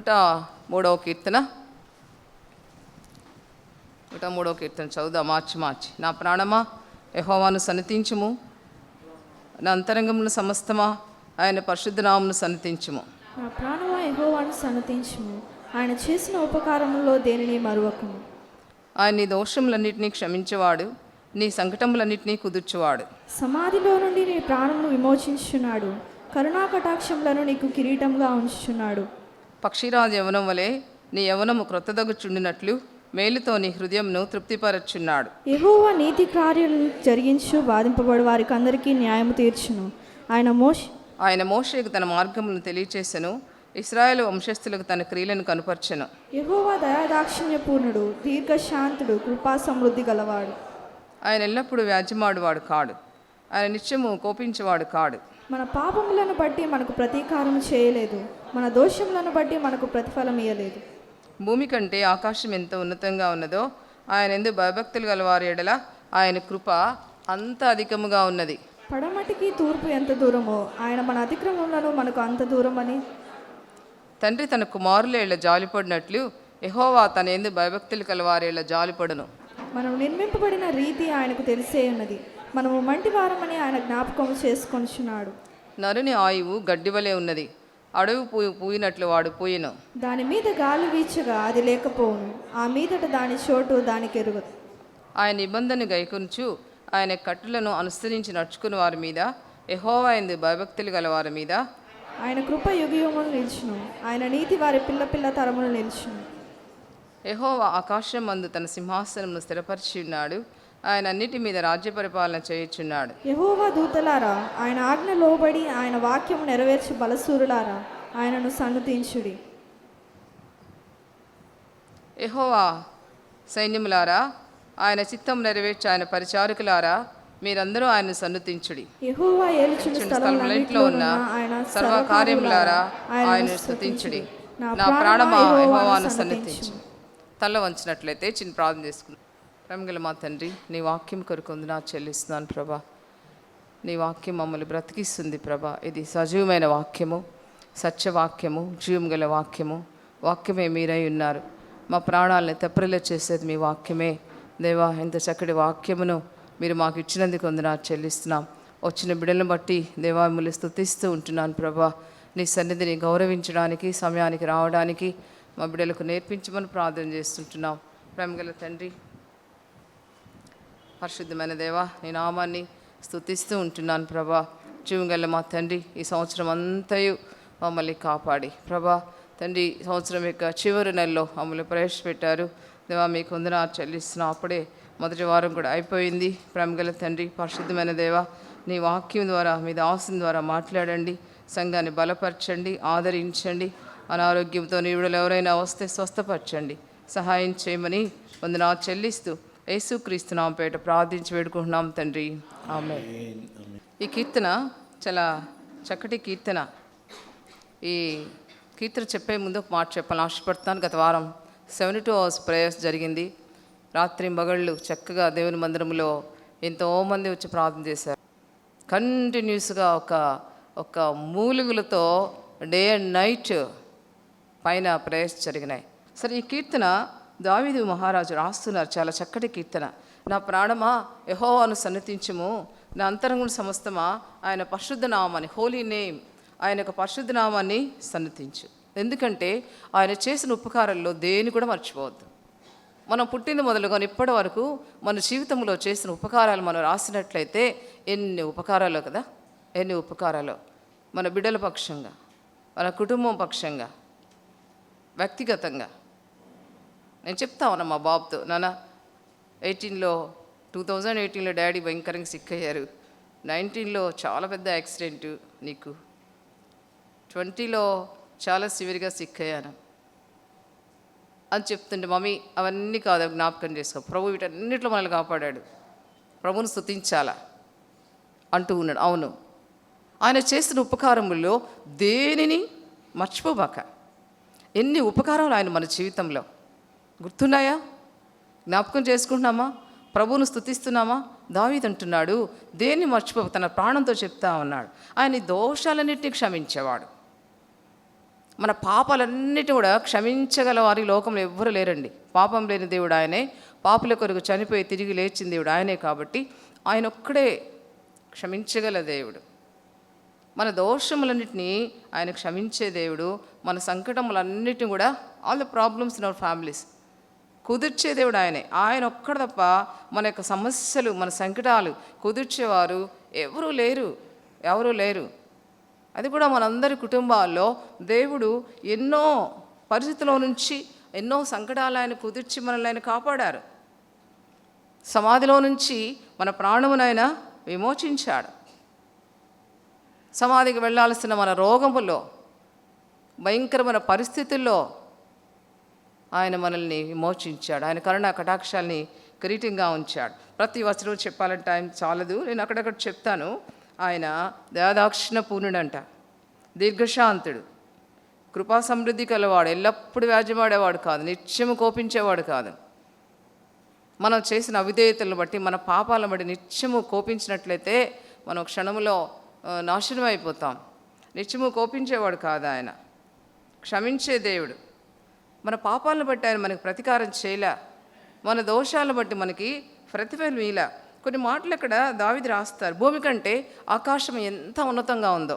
103వ కీర్తన 103వ కీర్తన చదువుదాం మార్చి. నా ప్రాణమా యెహోవాను సన్నతించుము, నా అంతరంగమును సమస్తమా ఆయన పరిశుద్ధ నామమును సన్నతించుము. నా ప్రాణమా యెహోవాను సన్నతించుము, ఆయన చేసిన ఉపకారములో దేనిని మరువకుము. ఆయన నీ దోషములన్నిటినీ క్షమించేవాడు, నీ సంకటములన్నిటినీ కుదుర్చువాడు. సమాధిలో నుండి నీ ప్రాణమును విమోచించుచున్నాడు, కరుణా కటాక్షములను నీకు కిరీటంగా ఉంచుచున్నాడు. పక్షిరాజు యవనం వలె నీ యవనము క్రొత్తదగుచుండినట్లు మేలుతో నీ హృదయంను తృప్తిపరచున్నాడు. యెహోవా నీతి కార్యాలు జరిగించు, బాధింపబడు వారికి అందరికీ న్యాయము తీర్చును. ఆయన మోషేకు తన మార్గములను తెలియచేసెను, ఇశ్రాయేలు వంశస్థులకు తన క్రియలను కనుపర్చెను. యెహోవా దయాదాక్షిణ్యపూర్ణుడు, దీర్ఘశాంతుడు, కృపా సమృద్ధి గలవాడు. ఆయన ఎల్లప్పుడూ వ్యాజ్యమాడువాడు కాడు, ఆయన నిత్యము కోపించేవాడు కాడు. మన పాపములను బట్టి మనకు ప్రతీకారం చేయలేదు, మన దోషములను బట్టి మనకు ప్రతిఫలం ఇయ్యలేదు. భూమి కంటే ఆకాశం ఎంత ఉన్నతంగా ఉన్నదో ఆయన ఎందు భయభక్తులు గలవారి ఎడల ఆయన కృప అంత అధికముగా ఉన్నది. పడమటికి తూర్పు ఎంత దూరమో ఆయన మన అతిక్రమములను మనకు అంత దూరమని. తండ్రి తన కుమారుల ఎడల జాలిపడినట్లు యెహోవా తన ఎందు భయభక్తులు గలవారి ఎడల జాలిపడును. మనం నిర్మింపబడిన రీతి ఆయనకు తెలిసే ఉన్నది, మనము మంటి వారమని ఆయన జ్ఞాపకం చేసుకొనిచున్నాడు. నరుని ఆయువు గడ్డివలే ఉన్నది, అడవి పూయినట్లు వాడు పూయను. దాని మీద గాలి వీచగా అది లేకపోవును, ఆ మీదట దాని చోటు దానికి ఎరుగదు. ఆయన నిబంధన గైకొనుచు ఆయన కట్టులను అనుసరించి నడుచుకుని వారి మీద, యెహోవా యందు భయభక్తులు గల వారి మీద ఆయన కృప యుగయుగములు నిలుచును, ఆయన నీతి వారి పిల్ల తరములు నిలుచును. యెహోవా ఆకాశం మందు తన సింహాసనమును స్థిరపరిచి ఉన్నాడు, ఆయన అన్నిటి మీద రాజ్య పరిపాలన చేయుచున్నాడు. యెహోవా దూతలారా ఆయన ఆజ్ఞ లోబడి ఆయన వాక్యము నెరవేర్చి బలసూరులారా ఆయనను సన్నతించుడి. యెహోవా సైన్యములారా ఆయన చిత్తం నెరవేర్చి ఆయన పరిచారకులారా మీరందరూ ఆయన సన్నతించుడి. యెహోవా ఏలుచున్న స్థలములన్నిటిలో ఉన్న ఆయన సర్వకార్యములారా ఆయనను స్తుతించుడి. నా ప్రాణమా యెహోవాను సన్నతించు. తల వంచినట్లయితే చిన్న ప్రార్థన చేసుకుందాం. ప్రేమగల మా తండ్రి, నీ వాక్యం కొరకు నా చెల్లిస్తున్నాను ప్రభా. నీ వాక్యం మమ్మల్ని బ్రతికిస్తుంది ప్రభా. ఇది సజీవమైన వాక్యము, సత్యవాక్యము, జీవం గల వాక్యము. వాక్యమే మీరై ఉన్నారు. మా ప్రాణాలని తెప్పరిలో చేసేది మీ వాక్యమే. దేవా, ఎంత చక్కటి వాక్యమును మీరు మాకు ఇచ్చినందుకు నా చెల్లిస్తున్నాం. వచ్చిన బిడ్డలను బట్టి దేవా మిమ్మల్ని స్తుతిస్తూ ఉంటున్నాను ప్రభా. నీ సన్నిధిని గౌరవించడానికి, సమయానికి రావడానికి మా బిడ్డలకు నేర్పించమని ప్రార్థన చేస్తుంటున్నాం. ప్రేమగల తండ్రి, పరిశుద్ధమైన దేవా, నీ నామాన్ని స్తుతిస్తూ ఉంటున్నాను ప్రభా. జీవంగల మా తండ్రి, ఈ సంవత్సరం అంతయు మమ్మల్ని కాపాడి ప్రభా తండ్రి, సంవత్సరం యొక్క చివరి నెలలో మమ్మల్ని ప్రవేశపెట్టారు దేవా. మీకు వందనాలు చెల్లిస్తున్నాం. అప్పుడే మొదటి వారం కూడా అయిపోయింది. ప్రేమగల తండ్రి, పరిశుద్ధమైన దేవా, నీ వాక్యం ద్వారా మీ దాసుని ద్వారా మాట్లాడండి, సంఘాన్ని బలపరచండి, ఆదరించండి. అనారోగ్యంతో నివుడలు ఎవరైనా వస్తే స్వస్థపరచండి, సహాయం చేయమని వందనాలు చెల్లిస్తూ యేసుక్రీస్తు నామమున పేరిట ప్రార్థించి వేడుకుంటున్నాం తండ్రి, ఆమేన్. ఈ కీర్తన చాలా చక్కటి కీర్తన. ఈ కీర్తన చెప్పే ముందు ఒక మాట చెప్పాలని ఆశపడుతున్నాను. గత వారం 72 hours ప్రేయర్స్ జరిగింది. రాత్రి మగళ్ళు చక్కగా దేవుని మందిరంలో ఎంతోమంది వచ్చి ప్రార్థన చేశారు. కంటిన్యూస్గా ఒక మూలుగులతో డే అండ్ నైట్ పైన ప్రేయర్స్ జరిగినాయి. సరే, ఈ కీర్తన దావీదు మహారాజు రాస్తున్నారు. చాలా చక్కటి కీర్తన. నా ప్రాణమా యెహోవాను సన్నతించుము, నా అంతరంగం సమస్తమా ఆయన పరిశుద్ధ నామాన్ని, హోలీ నేమ్, ఆయన యొక్క పరిశుద్ధ నామాన్ని సన్నతించు. ఎందుకంటే ఆయన చేసిన ఉపకారాల్లో దేని కూడా మర్చిపోవద్దు. మనం పుట్టింది మొదలుకొని ఇప్పటి వరకు మన జీవితంలో చేసిన ఉపకారాలు మనం రాసినట్లయితే ఎన్ని ఉపకారాలు కదా, ఎన్ని ఉపకారాలు. మన బిడ్డల పక్షంగా, మన కుటుంబం పక్షంగా, వ్యక్తిగతంగా. నేను చెప్తా ఉన్నా మా బాబుతో, నాన్న 2018లో డాడీ భయంకరంగా సిక్ అయ్యారు, 19లో చాలా పెద్ద యాక్సిడెంటు, నీకు 20లో చాలా సివియర్గా సిక్ అయ్యాను అని చెప్తుంటే, మమ్మీ అవన్నీ కాదు, జ్ఞాపకం చేసుకో, ప్రభు వీటన్నిటిలో మనల్ని కాపాడాడు, ప్రభువును స్తుతించాలా అంటూ ఉన్నాడు. అవును, ఆయన చేసిన ఉపకారముల్లో దేనిని మర్చిపోబాక. ఎన్ని ఉపకారాలు ఆయన మన జీవితంలో గుర్తున్నాయా? జ్ఞాపకం చేసుకుంటున్నామా? ప్రభువును స్తుతిస్తున్నామా? దావీదు అంటున్నాడు, దేన్ని మర్చిపో, తన ప్రాణంతో చెప్తా ఉన్నాడు, ఆయన దోషాలన్నింటినీ క్షమించేవాడు. మన పాపాలన్నిటి కూడా క్షమించగల వారి లోకంలో ఎవ్వరు లేరండి. పాపం లేని దేవుడు ఆయనే, పాపుల కొరకు చనిపోయి తిరిగి లేచిన దేవుడు ఆయనే. కాబట్టి ఆయన ఒక్కడే క్షమించగల దేవుడు. మన దోషములన్నింటినీ ఆయన క్షమించే దేవుడు. మన సంకటములన్నిటిని కూడా, all the problems in our families, కుదిర్చే దేవుడు ఆయనే. ఆయన ఒక్కడ తప్ప మన యొక్క సమస్యలు, మన సంకటాలు కుదిర్చేవారు ఎవరూ లేరు. అది కూడా మనందరి కుటుంబాల్లో దేవుడు ఎన్నో పరిస్థితుల నుంచి, ఎన్నో సంకటాలు ఆయన కుదిర్చి మనల్ని ఆయన కాపాడారు. సమాధిలో నుంచి మన ప్రాణమునైనా విమోచించాడు. సమాధికి వెళ్ళాల్సిన మన రోగములో, భయంకరమైన పరిస్థితుల్లో ఆయన మనల్ని విమోచించాడు. ఆయన కరుణా కటాక్షాల్ని కిరీటంగా ఉంచాడు. ప్రతి వచనం చెప్పాలంటే టైం చాలదు, నేను అక్కడక్కడ చెప్తాను. ఆయన దయాదాక్షిణ పూర్ణుడంట, దీర్ఘశాంతుడు, కృపా సమృద్ధి కలవాడు, ఎల్లప్పుడూ వ్యాజ్యమాడేవాడు కాదు, నిత్యము కోపించేవాడు కాదు. మనం చేసిన అవిధేయతలను బట్టి, మన పాపాలను బట్టి నిత్యము కోపించినట్లయితే మనం క్షణములో నాశనం అయిపోతాం. నిత్యము కోపించేవాడు కాదు ఆయన, క్షమించే దేవుడు. మన పాపాలను బట్టి ఆయన మనకి ప్రతీకారం చేయలే, మన దోషాలను బట్టి మనకి ప్రతిఫలం ఇలా. కొన్ని మాటలు ఇక్కడ దావీదు రాస్తారు, భూమి కంటే ఆకాశం ఎంత ఉన్నతంగా ఉందో.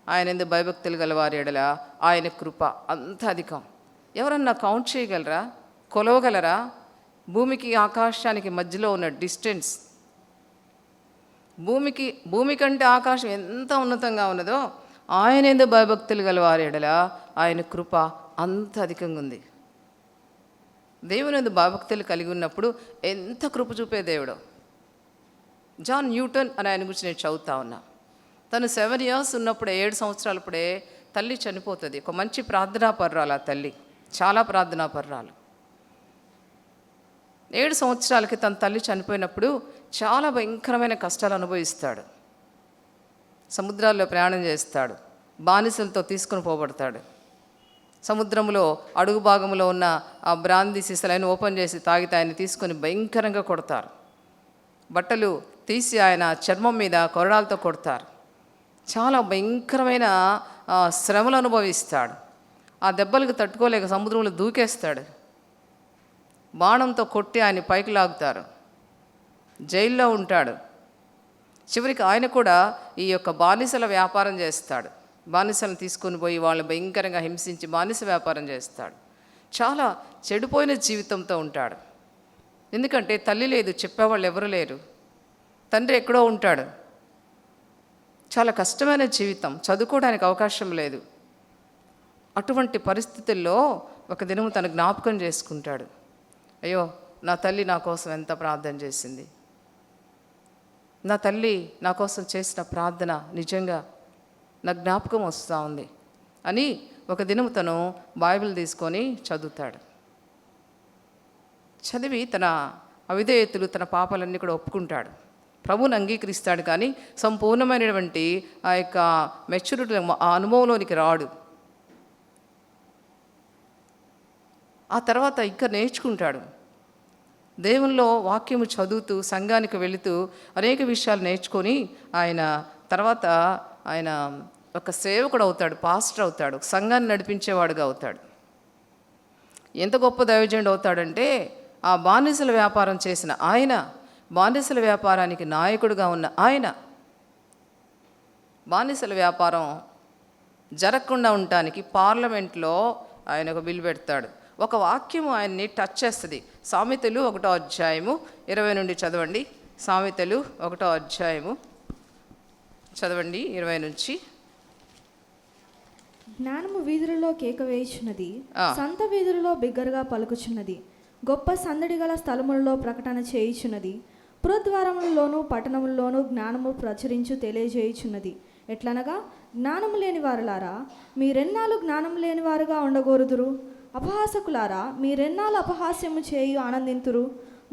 ఆయన ఎందుకు భయభక్తులు గలవారి ఎడల ఆయన కృప అంత అధికం. ఎవరన్నా కౌంట్ చేయగలరా, కొలవగలరా? భూమికి ఆకాశానికి మధ్యలో ఉన్న డిస్టెన్స్, భూమి కంటే ఆకాశం ఎంత ఉన్నతంగా ఉన్నదో, ఆయన ఎందుకు భయభక్తులు గలవారి ఎడల ఆయన కృప అంత అధికంగా ఉంది. దేవుని ఎందుకు భయభక్తులు కలిగి ఉన్నప్పుడు ఎంత కృప చూపే దేవుడు. జాన్ న్యూటన్ అని ఆయన గురించి నేను చదువుతా ఉన్నా. తను 7 years ఉన్నప్పుడే, 7 సంవత్సరాలప్పుడే తల్లి చనిపోతుంది. ఒక మంచి ప్రార్థనాపరురాలు ఆ తల్లి, చాలా ప్రార్థనాపరురాలు. 7 సంవత్సరాలకి తన తల్లి చనిపోయినప్పుడు చాలా భయంకరమైన కష్టాలు అనుభవిస్తాడు. సముద్రాల్లో ప్రయాణం చేస్తాడు, బానిసలతో తీసుకుని పోబడతాడు. సముద్రంలో అడుగు భాగంలో ఉన్న ఆ బ్రాందీ సీసాలను ఓపెన్ చేసి తాగితే ఆయన తీసుకొని భయంకరంగా కొడతారు. బట్టలు తీసి ఆయన చర్మం మీద కొరడాలతో కొడతారు. చాలా భయంకరమైన శ్రమలు అనుభవిస్తాడు. ఆ దెబ్బలకు తట్టుకోలేక సముద్రంలో దూకేస్తాడు. బాణంతో కొట్టి ఆయన పైకి లాగుతారు. జైల్లో ఉంటాడు. చివరికి ఆయన కూడా ఈ యొక్క బానిసల వ్యాపారం చేస్తాడు. బానిసలను తీసుకొని పోయి వాళ్ళని భయంకరంగా హింసించి బానిస వ్యాపారం చేస్తాడు. చాలా చెడిపోయిన జీవితంతో ఉంటాడు. ఎందుకంటే తల్లి లేదు, చెప్పేవాళ్ళు ఎవరు లేరు, తండ్రి ఎక్కడో ఉంటాడు. చాలా కష్టమైన జీవితం, చదువుకోవడానికి అవకాశం లేదు. అటువంటి పరిస్థితుల్లో ఒక దినం తను జ్ఞాపకం చేసుకుంటాడు, అయ్యో నా తల్లి నా కోసం ఎంత ప్రార్థన చేసింది, నా తల్లి నా కోసం చేసిన ప్రార్థన నిజంగా నా జ్ఞాపకం వస్తూ ఉంది అని ఒక దినం తను బైబిల్ తీసుకొని చదువుతాడు. చదివి తన అవిధేయతలు, తన పాపాలన్నీ కూడా ఒప్పుకుంటాడు. ప్రభువుని అంగీకరిస్తాడు, కానీ సంపూర్ణమైనటువంటి ఆ యొక్క మెచ్యూరిటీ, ఆ అనుభవంలోనికి రాడు. ఆ తర్వాత ఇంకా నేర్చుకుంటాడు. దేవునిలో వాక్యము చదువుతూ, సంఘానికి వెళుతూ అనేక విషయాలు నేర్చుకొని ఆయన తర్వాత ఆయన ఒక సేవకుడు అవుతాడు, పాస్టర్ అవుతాడు, సంఘాన్ని నడిపించేవాడుగా అవుతాడు. ఎంత గొప్ప దైవజనుడు అవుతాడంటే, ఆ బానిసల వ్యాపారం చేసిన ఆయన, బానిసల వ్యాపారానికి నాయకుడిగా ఉన్న ఆయన, బానిసల వ్యాపారం జరగకుండా ఉండటానికి పార్లమెంట్లో ఆయన ఒక బిల్లు పెడతాడు. ఒక వాక్యము ఆయన్ని టచ్ చేస్తుంది. సామెతలు 1వ అధ్యాయము 20 నుండి చదవండి. సామెతలు 1వ అధ్యాయము చదవండి 20 నుంచి. జ్ఞానము వీధులలో కేక వేయుచున్నది, సంత వీధులలో బిగ్గరగా పలుకుచున్నది, గొప్ప సందడి గల స్థలములలో ప్రకటన చేయుచున్నది, పురద్వారములలోను పట్టణములలోను జ్ఞానము ప్రచురించు తెలియజేయుచున్నది. ఎట్లనగా, జ్ఞానము లేని వారులారా, మీరెన్నాళ్ళు జ్ఞానం లేని వారుగా ఉండగోరుదురు? అపహాసకులారా, మీరెన్నాళ్ళు అపహాస్యము చేయు ఆనందింతురు?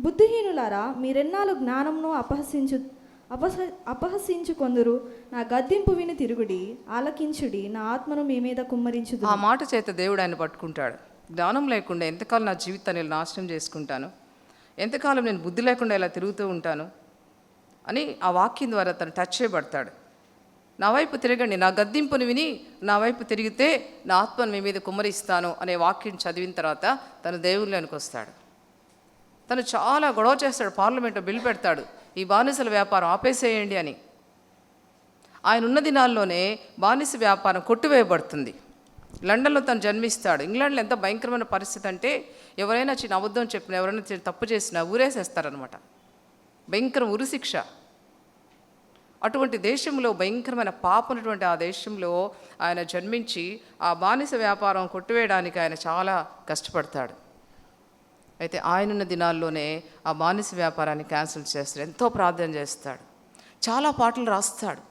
బుద్ధిహీనులారా, మీరెన్నాళ్ళు జ్ఞానమును అపహసించుకొందురు? నా గద్దింపు విని తిరుగుడి, ఆలకించుడి, నా ఆత్మను మీ మీద కుమ్మరించుదు. ఆ మాట చేత దేవుడు ఆయన పట్టుకుంటాడు. జ్ఞానం లేకుండా ఎంతకాలం నా జీవితాన్ని నాశనం చేసుకుంటాను, ఎంతకాలం నేను బుద్ధి లేకుండా ఇలా తిరుగుతూ ఉంటాను అని ఆ వాక్యం ద్వారా తను టచ్ చేయబడతాడు. నా వైపు తిరగండి, నా గద్దింపుని విని నా వైపు తిరిగితే నా ఆత్మను మీ మీద కుమ్మరిస్తాను అనే వాక్యం చదివిన తర్వాత తను దేవుళ్ళలోనికి వస్తాడు. తను చాలా గొడవ చేస్తాడు, పార్లమెంట్లో బిల్ పెడతాడు, ఈ బానిసల వ్యాపారం ఆపేసేయండి అని. ఆయన ఉన్న దినాల్లోనే బానిస వ్యాపారం కొట్టివేయబడుతుంది. లండన్లో తను జన్మిస్తాడు. ఇంగ్లాండ్లో ఎంత భయంకరమైన పరిస్థితి అంటే ఎవరైనా చిన్న అబద్ధం చెప్పినా, ఎవరైనా తప్పు చేసినా ఊరేసేస్తారనమాట. భయంకర ఉరిశిక్ష. అటువంటి దేశంలో, భయంకరమైన పాపనటువంటి ఆ దేశంలో ఆయన జన్మించి ఆ బానిస వ్యాపారం కొట్టివేయడానికి ఆయన చాలా కష్టపడతాడు. అయితే ఆయనున్న దినాల్లోనే ఆ బానిస వ్యాపారాన్ని క్యాన్సిల్ చేస్తాడు. ఎంతో ప్రార్థన చేస్తాడు, చాలా పాటలు రాస్తాడు.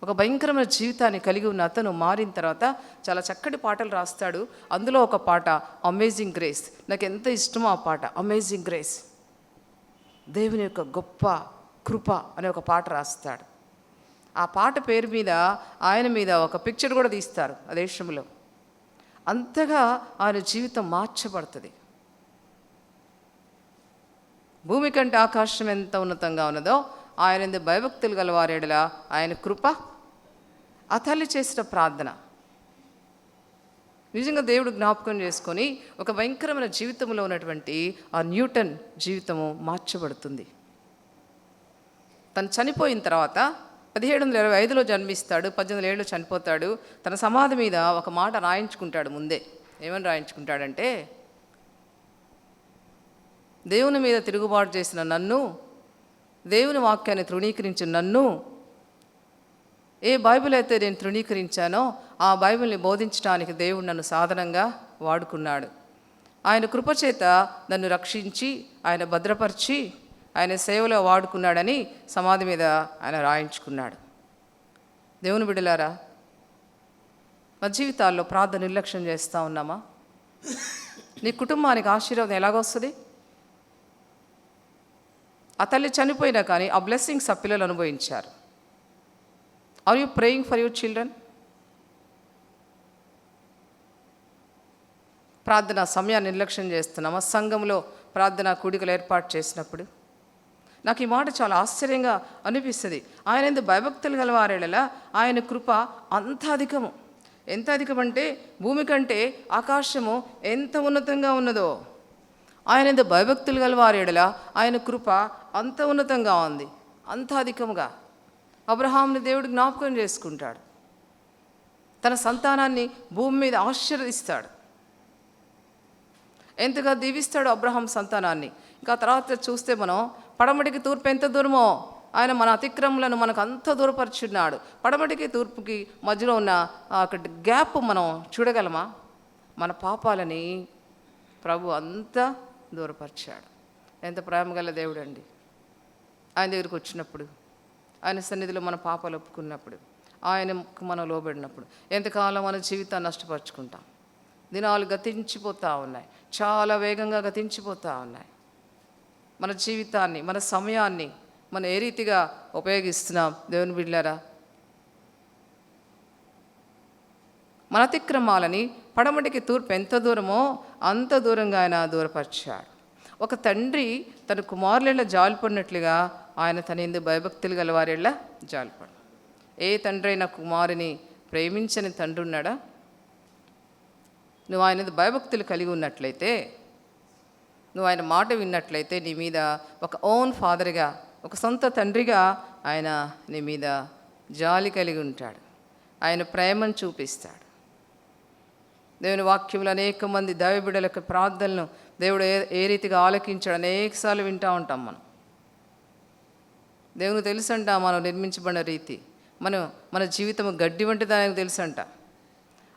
ఒక భయంకరమైన జీవితాన్ని కలిగి ఉన్న అతను మారిన తర్వాత చాలా చక్కటి పాటలు రాస్తాడు. అందులో ఒక పాట అమేజింగ్ గ్రేస్. నాకు ఎంత ఇష్టమో ఆ పాట, అమేజింగ్ గ్రేస్. దేవుని యొక్క గొప్ప కృప అనే ఒక పాట రాస్తాడు. ఆ పాట పేరు మీద ఆయన మీద ఒక పిక్చర్ కూడా తీస్తారు ఆ దేశంలో. అంతగా ఆయన జీవితం మార్చబడుతుంది. భూమి కంటే ఆకాశం ఎంత ఉన్నతంగా ఉన్నదో ఆయన భయభక్తులు గల వారేడలా ఆయన కృప. ఆ తల్లి చేసిన ప్రార్థన నిజంగా దేవుడు జ్ఞాపకం చేసుకొని ఒక భయంకరమైన జీవితంలో ఉన్నటువంటి ఆ న్యూటన్ జీవితము మార్చబడుతుంది. తను చనిపోయిన తర్వాత 1725లో జన్మిస్తాడు, 1807లో చనిపోతాడు. తన సమాధి మీద ఒక మాట రాయించుకుంటాడు ముందే. ఏమని రాయించుకుంటాడంటే, దేవుని మీద తిరుగుబాటు చేసిన నన్ను, దేవుని వాక్యాన్ని తృణీకరించిన నన్ను, ఏ బైబిల్ అయితే నేను తృణీకరించానో ఆ బైబిల్ని బోధించడానికి దేవుడు నన్ను సాధనంగా వాడుకున్నాడు. ఆయన కృపచేత నన్ను రక్షించి ఆయన భద్రపరిచి ఆయన సేవలో వాడుకున్నాడని సమాధి మీద ఆయన రాయించుకున్నాడు. దేవుని బిడ్డలారా, మా జీవితాల్లో ప్రార్థన నిర్లక్ష్యం చేస్తూ ఉన్నామా? నీ కుటుంబానికి ఆశీర్వాదం ఎలాగొస్తుంది? ఆ తల్లి చనిపోయినా కానీ ఆ బ్లెస్సింగ్స్ ఆ పిల్లలు అనుభవించారు. Are you praying for your children? ప్రార్థన సమయాన్ని నిర్లక్ష్యం చేస్తున్నామా? సంఘంలో ప్రార్థన కూడికలు ఏర్పాటు చేసినప్పుడు నాకు ఈ మాట చాలా ఆశ్చర్యంగా అనిపిస్తుంది. ఆయన ఎందుకు భయభక్తులు గలవారేలా ఆయన కృప అంత అధికము. ఎంత అధికమంటే భూమి కంటే ఆకాశము ఎంత ఉన్నతంగా ఉన్నదో ఆయన ఎందుకు భయభక్తులు గలవారేలా ఆయన కృప అంత ఉన్నతంగా ఉంది, అంత అధికముగా. అబ్రహాంని దేవుడు జ్ఞాపకం చేసుకుంటాడు, తన సంతానాన్ని భూమి మీద ఆశీర్వదిస్తాడు. ఎంతగా దీవిస్తాడు అబ్రహాం సంతానాన్ని. ఇంకా తర్వాత చూస్తే మనం పడమటికి తూర్పు ఎంత దూరమో ఆయన మన అతిక్రమలను మనకు అంత దూరపరుచున్నాడు. పడమటికి తూర్పుకి మధ్యలో ఉన్న అక్కడ గ్యాప్ మనం చూడగలమా? మన పాపాలని ప్రభు అంత దూరపరిచాడు. ఎంత ప్రేమగల దేవుడు అండి. ఆయన దగ్గరికి వచ్చినప్పుడు, ఆయన సన్నిధిలో మన పాపాలు ఒప్పుకున్నప్పుడు, ఆయనకు మనం లోబడినప్పుడు ఎంతకాలం మన జీవితాన్ని నష్టపరుచుకుంటాం. దినాలు గతించిపోతూ ఉన్నాయి, చాలా వేగంగా గతించిపోతూ ఉన్నాయి. మన జీవితాన్ని, మన సమయాన్ని మనం ఏ రీతిగా ఉపయోగిస్తున్నాం? దేవుని బిడ్డలారా, మన అతిక్రమాలని పడమటికి తూర్పు ఎంత దూరమో అంత దూరంగా ఆయన దూరపరిచాడు. ఒక తండ్రి తన కుమారుల జాలిపడినట్లుగా ఆయన తన ఎందు భయభక్తులు గలవారిళ్ళ జాలిపడు. ఏ తండ్రి అయినా కుమారుని ప్రేమించని తండ్రి ఉన్నాడా? నువ్వు ఆయన భయభక్తులు కలిగి ఉన్నట్లయితే, నువ్వు ఆయన మాట విన్నట్లయితే నీ మీద ఒక ఓన్ ఫాదర్గా, ఒక సొంత తండ్రిగా ఆయన నీ మీద జాలి కలిగి ఉంటాడు. ఆయన ప్రేమను చూపిస్తాడు. దేవుని వాక్యంలో అనేక మంది దైవబిడ్డల ప్రార్థనలను దేవుడు ఏ రీతిగా ఆలకించాడు అనేకసార్లు వింటూ ఉంటాం. మనం దేవునికి తెలుసంట మనం నిర్మించబడిన రీతి. మన జీవితం గడ్డి వంటిది ఆయనకు తెలుసంట.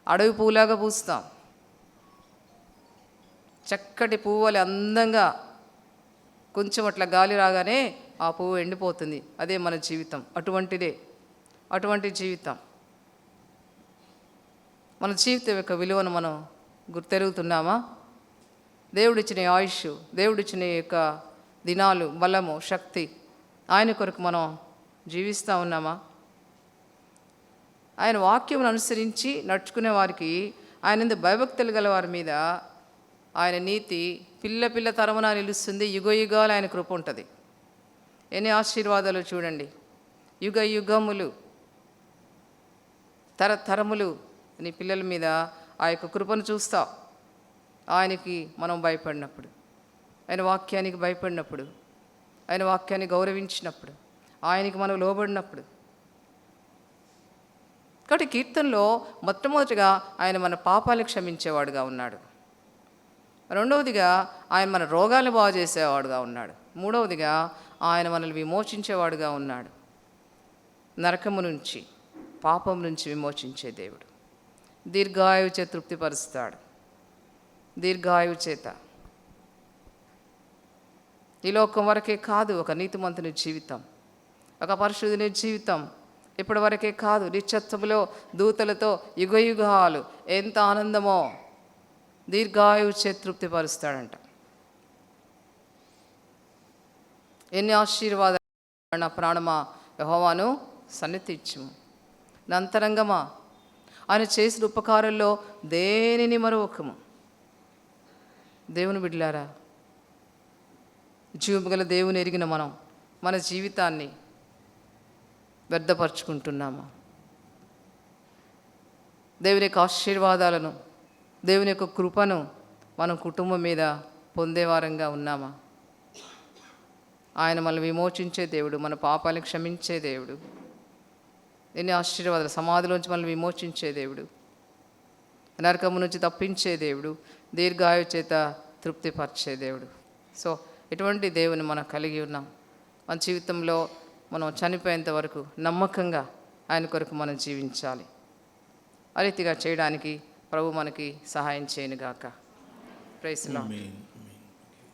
అడవి పువ్వులాగా పూస్తాం, చక్కటి పువ్వులు అందంగా, కొంచెం అట్లా గాలి రాగానే ఆ పువ్వు ఎండిపోతుంది. అదే మన జీవితం, అటువంటి జీవితం. మన జీవితం యొక్క విలువను మనం గుర్తెరుగుతున్నామా? దేవుడిచ్చిన ఆయుష్, దేవుడిచ్చిన యొక్క దినాలు, బలము, శక్తి ఆయన కొరకు మనం జీవిస్తూ ఉన్నామా? ఆయన వాక్యం అనుసరించి నడుచుకునే వారికి, ఆయన భయభక్తులు గల వారి మీద ఆయన నీతి పిల్ల తరమున నిలుస్తుంది. యుగాలు ఆయన కృప ఉంటుంది. ఎన్ని ఆశీర్వాదాలు చూడండి. యుగములు తరతరములు నీ పిల్లల మీద ఆ యొక్క కృపను చూస్తావు. ఆయనకి మనం భయపడినప్పుడు, ఆయన వాక్యానికి భయపడినప్పుడు, ఆయన వాక్యాన్ని గౌరవించినప్పుడు, ఆయనకి మనం లోబడినప్పుడు. కాబట్టి కీర్తనలో మొట్టమొదటిగా ఆయన మన పాపాలు క్షమించేవాడుగా ఉన్నాడు. రెండవదిగా ఆయన మన రోగాలను బాగు చేసేవాడుగా ఉన్నాడు. మూడవదిగా ఆయన మనల్ని విమోచించేవాడుగా ఉన్నాడు. నరకము నుంచి, పాపం నుంచి విమోచించే దేవుడు. దీర్ఘాయువు చేత తృప్తిపరుస్తాడు. దీర్ఘాయువు చేత ఈ లోకం వరకే కాదు, ఒక నీతిమంతుని జీవితం, ఒక పరిశుద్ధుని జీవితం ఇప్పటి వరకే కాదు, నిత్యత్వములో దూతలతో యుగయుగాలు ఎంత ఆనందమో. దీర్ఘాయువు చేత తృప్తిపరుస్తాడంట. ఎన్ని ఆశీర్వాదాలు నా ప్రాణమా యెహోవాను సన్నిధించుము. నా అంతరంగమా ఆయన చేసిన ఉపకారంలో దేనిని మరొకము. దేవుని బిడ్డలారా, జీవము గల దేవుని ఎరిగిన మనం మన జీవితాన్ని వ్యర్థపరుచుకుంటున్నామా? దేవుని యొక్క ఆశీర్వాదాలను, దేవుని యొక్క కృపను మనం కుటుంబం మీద పొందేవారంగా ఉన్నామా? ఆయన మనల్ని విమోచించే దేవుడు, మన పాపాలను క్షమించే దేవుడు, ఎన్ని ఆశీర్వాదాలు, సమాధిలోంచి మనల్ని విమోచించే దేవుడు, నరకము నుంచి తప్పించే దేవుడు, దీర్ఘాయు చేత తృప్తిపరిచే దేవుడు. సో ఇటువంటి దేవుని మనం కలిగి ఉన్నాం. మన జీవితంలో మనం చనిపోయేంత వరకు నమ్మకంగా ఆయన కొరకు మనం జీవించాలి. ఆ రీతిగా చేయడానికి ప్రభు మనకి సహాయం చేయనుగాక. Praise lord.